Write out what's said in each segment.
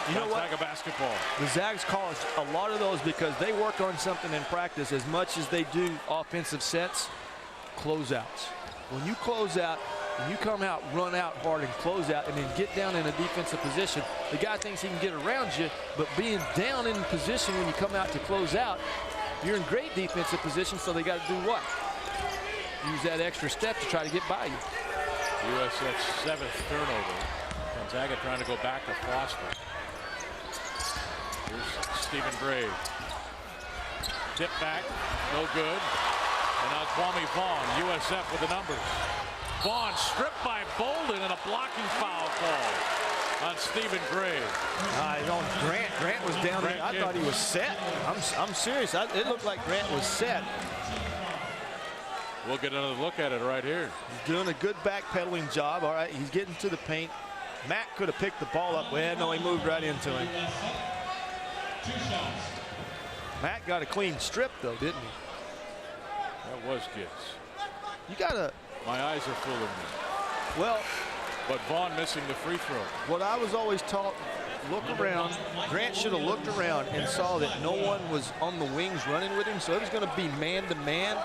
You know what? Gonzaga basketball. The Zags call a lot of those because they work on something in practice as much as they do offensive sets, closeouts. When you close out, and you come out, run out hard and close out, and then get down in a defensive position, the guy thinks he can get around you, but being down in position when you come out to close out, you're in great defensive position, so they got to do what? Use that extra step to try to get by you. USF's 7th turnover. Gonzaga trying to go back to Foster. Here's Stephen Brave. Tip back, no good. And now Kwame Vaughn, USF with the numbers. Vaughn stripped by Bolden and a blocking foul call on Stephen Gray. On Grant. Grant was down there. I thought he was set. I'm serious. It looked like Grant was set. We'll get another look at it right here. He's doing a good backpedaling job. All right, he's getting to the paint. Matt could have picked the ball up. Well, no, he moved right into him. Matt got a clean strip, though, didn't he? That was Gibbs. You gotta. My eyes are fooling me. Well, but Vaughn missing the free throw. What I was always taught, look around. Grant should have looked around and saw that no one was on the wings running with him, so it was going to be man-to-man.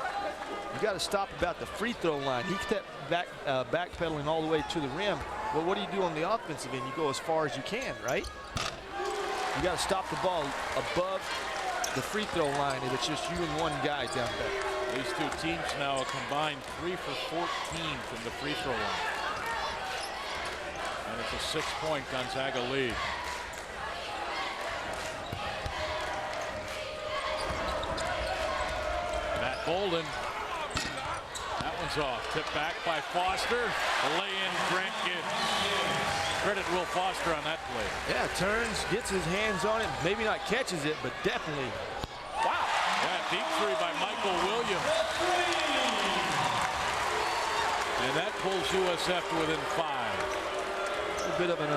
You got to stop about the free throw line. He kept backpedaling all the way to the rim. Well, what do you do on the offensive end? You go as far as you can, right? You got to stop the ball above the free throw line if it's just you and one guy down there. These two teams now a combined 3 for 14 from the free throw line. And it's a 6-point Gonzaga lead. Matt Bolden. That one's off. Tipped back by Foster. The lay-in, Grant Gibbs. Credit Will Foster on that play. Yeah, turns, gets his hands on it. Maybe not catches it, but definitely. Wow. Yeah, deep three by Michael Williams. And that pulls USF to within 5. A bit of an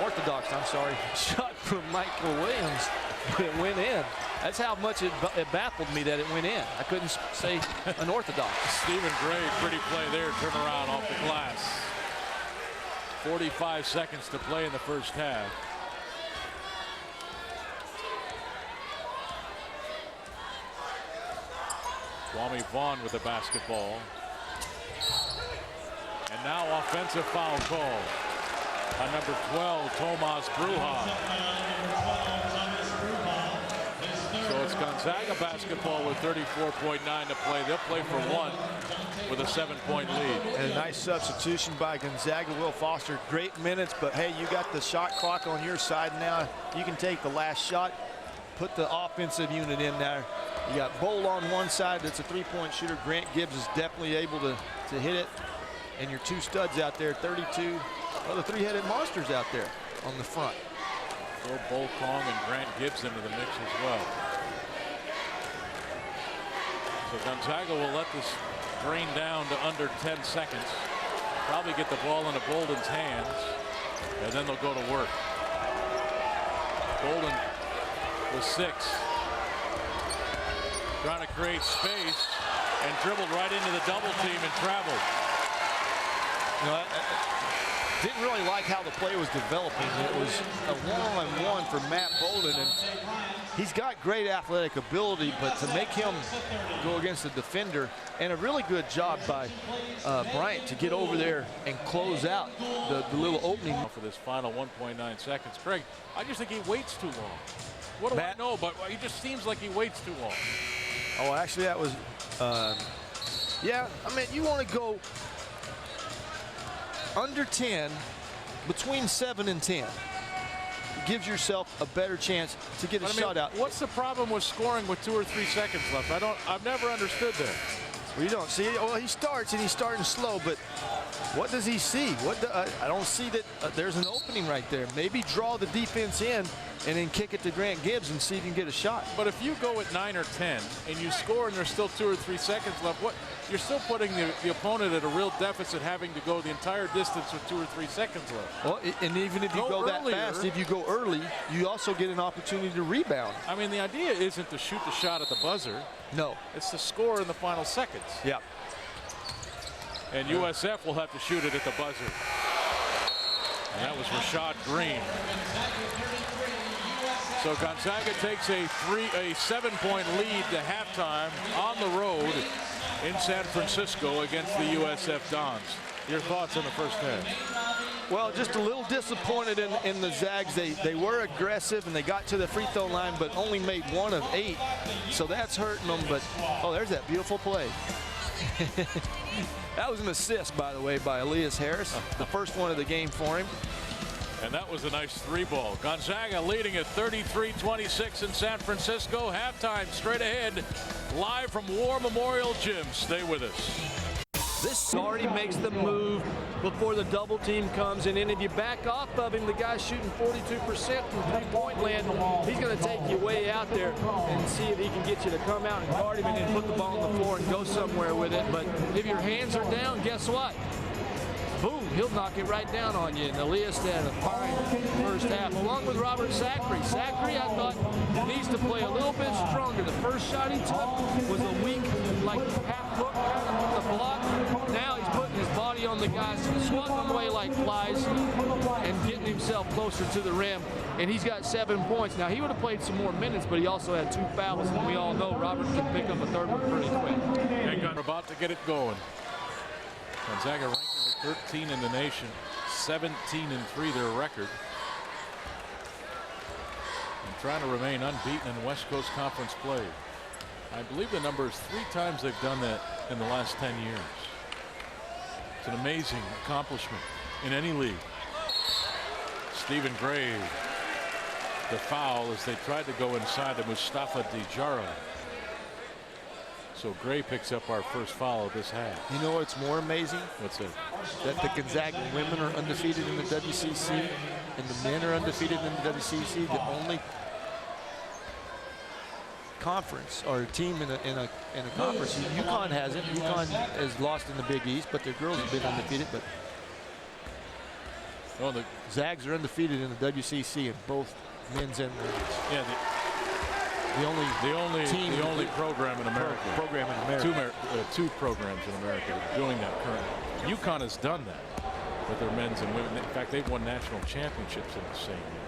unorthodox shot from Michael Williams, but it went in. That's how much it baffled me that it went in. I couldn't say unorthodox. Stephen Gray, pretty play there, turn around off the glass. 45 seconds to play in the first half. Kwame Vaughn with the basketball. And now offensive foul call on number 12, Tomas Bruja. So it's Gonzaga basketball with 34.9 to play. They'll play for 1 with a 7-point lead. And a nice substitution by Gonzaga. Will Foster, great minutes, but hey, you got the shot clock on your side now. You can take the last shot, put the offensive unit in there. You got Bowl on one side, that's a 3-point shooter. Grant Gibbs is definitely able to hit it. And your two studs out there, 32, the three-headed monsters out there on the front. Throw Bo Kong and Grant Gibbs into the mix as well. So Gonzaga will let this drain down to under 10 seconds. Probably get the ball into Bolden's hands, and then they'll go to work. Bolden with 6. Trying to create space and dribbled right into the double team and traveled. You know, I didn't really like how the play was developing. It was a one-on-one for Matt Bolden, and he's got great athletic ability, but to make him go against the defender, and a really good job by Bryant to get over there and close out the little opening. For this final 1.9 seconds. Craig, I just think he waits too long. What do I know? But he just seems like he waits too long. Oh, actually, that was, yeah, I mean, you want to go under 10, between 7 and 10. It gives yourself a better chance to get a shot out. What's the problem with scoring with 2 or 3 seconds left? I've never understood that. Well, you don't see it. Well, he starts and he's starting slow, but what does he see? I don't see that there's an opening right there. Maybe draw the defense in and then kick it to Grant Gibbs and see if you can get a shot. But if you go at 9 or 10 and you score and there's still 2 or 3 seconds left, you're still putting the opponent at a real deficit, having to go the entire distance with 2 or 3 seconds left. Well, and even if you go that fast, if you go early, you also get an opportunity to rebound. I mean, the idea isn't to shoot the shot at the buzzer. No. It's to score in the final seconds. Yeah. And USF will have to shoot it at the buzzer. And that was Rashad Green. So Gonzaga takes a 7-point lead to halftime on the road in San Francisco against the USF Dons. Your thoughts on the first half? Well, just a little disappointed in the Zags. They were aggressive and they got to the free throw line, but only made 1 of 8. So that's hurting them. But oh, there's that beautiful play. That was an assist, by the way, by Elias Harris, the first one of the game for him. And that was a nice 3-ball. Gonzaga leading at 33-26 in San Francisco. Halftime straight ahead, live from War Memorial Gym. Stay with us. This already makes the move before the double team comes. And then if you back off of him, the guy's shooting 42% from three-point land. He's going to take you way out there and see if he can get you to come out and guard him and then put the ball on the floor and go somewhere with it. But if your hands are down, guess what? Boom, he'll knock it right down on you. And Elias had a fine first half, along with Robert Zachary. Zachary, I thought, needs to play a little bit stronger. The first shot he took was a weak, like half hook on the block. Now he's putting his body on the guys, swatting them away like flies, and getting himself closer to the rim. And he's got 7 points. Now, he would have played some more minutes, but he also had 2 fouls. And we all know Robert can pick up a third one pretty quick. And got about to get it going. Gonzaga ranked number 13 in the nation, 17-3 their record. And trying to remain unbeaten in West Coast Conference play. I believe the number is 3 times they've done that in the last 10 years. It's an amazing accomplishment in any league. Stephen Gray, the foul as they tried to go inside to Mustafa Dejara. So Gray picks up our first foul of this half. You know what's more amazing? What's it? That the Gonzaga women are undefeated in the WCC and the men are undefeated in the WCC. The only conference or team in a conference. UConn hasn't. UConn has lost in the Big East, but their girls have been undefeated. But the Zags are undefeated in the WCC in both men's and women's. Yeah, the only program in America. Two programs in America doing that currently. UConn has done that with their men's and women. In fact, they've won national championships in the same year.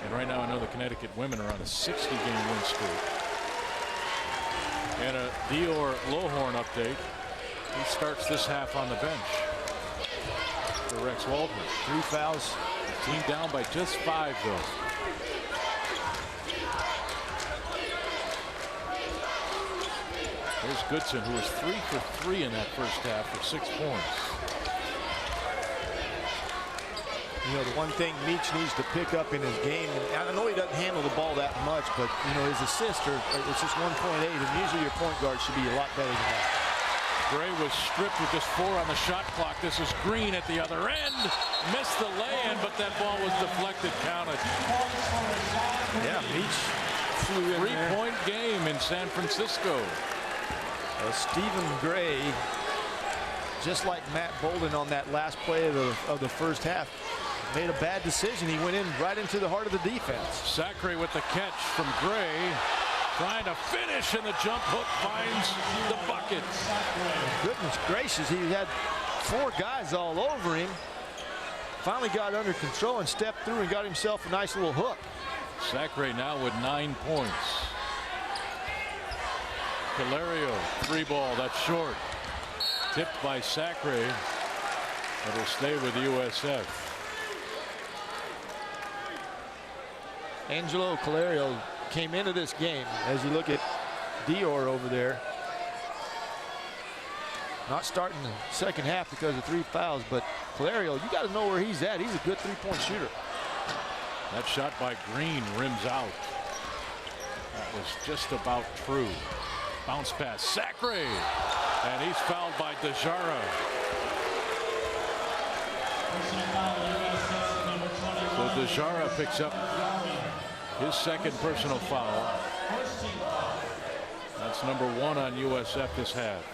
And right now, I know the Connecticut women are on a 60-game win streak. And a Dior Lohorn update. He starts this half on the bench for Rex Waldman. 3 fouls. The team down by just 5, though. There's Goodson, who was 3 for 3 in that first half for 6 points. You know, the one thing Meach needs to pick up in his game, and I know he doesn't handle the ball that much, but, you know, his assists are, it's just 1.8, and usually your point guard should be a lot better than that. Gray was stripped with just 4 on the shot clock. This is Green at the other end. Missed the lay-in, but that ball was deflected, counted. Yeah, Meach flew in there. 3-point game in San Francisco. Stephen Gray, just like Matt Bolden on that last play of the first half, made a bad decision. He went in right into the heart of the defense. Zachary with the catch from Gray, trying to finish, and the jump hook finds the bucket. Goodness gracious, he had 4 guys all over him. Finally got under control and stepped through and got himself a nice little hook. Zachary now with 9 points. Calerio, 3-ball, that's short. Tipped by Zachary. It'll stay with USF. Angelo Calerio came into this game, as you look at Dior over there, not starting the second half because of 3 fouls, but Calerio, you got to know where he's at. He's a good 3-point shooter. That shot by Green rims out. That was just about true. Bounce pass, Zachary, and he's fouled by Dejara. So Dejara picks up his second personal foul. That's number 1 on USF this half.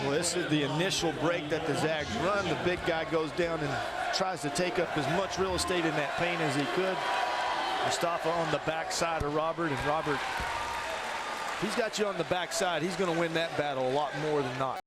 Well, this is the initial break that the Zags run. The big guy goes down and tries to take up as much real estate in that paint as he could. Mustafa on the backside of Robert, and Robert, he's got you on the backside. He's going to win that battle a lot more than not.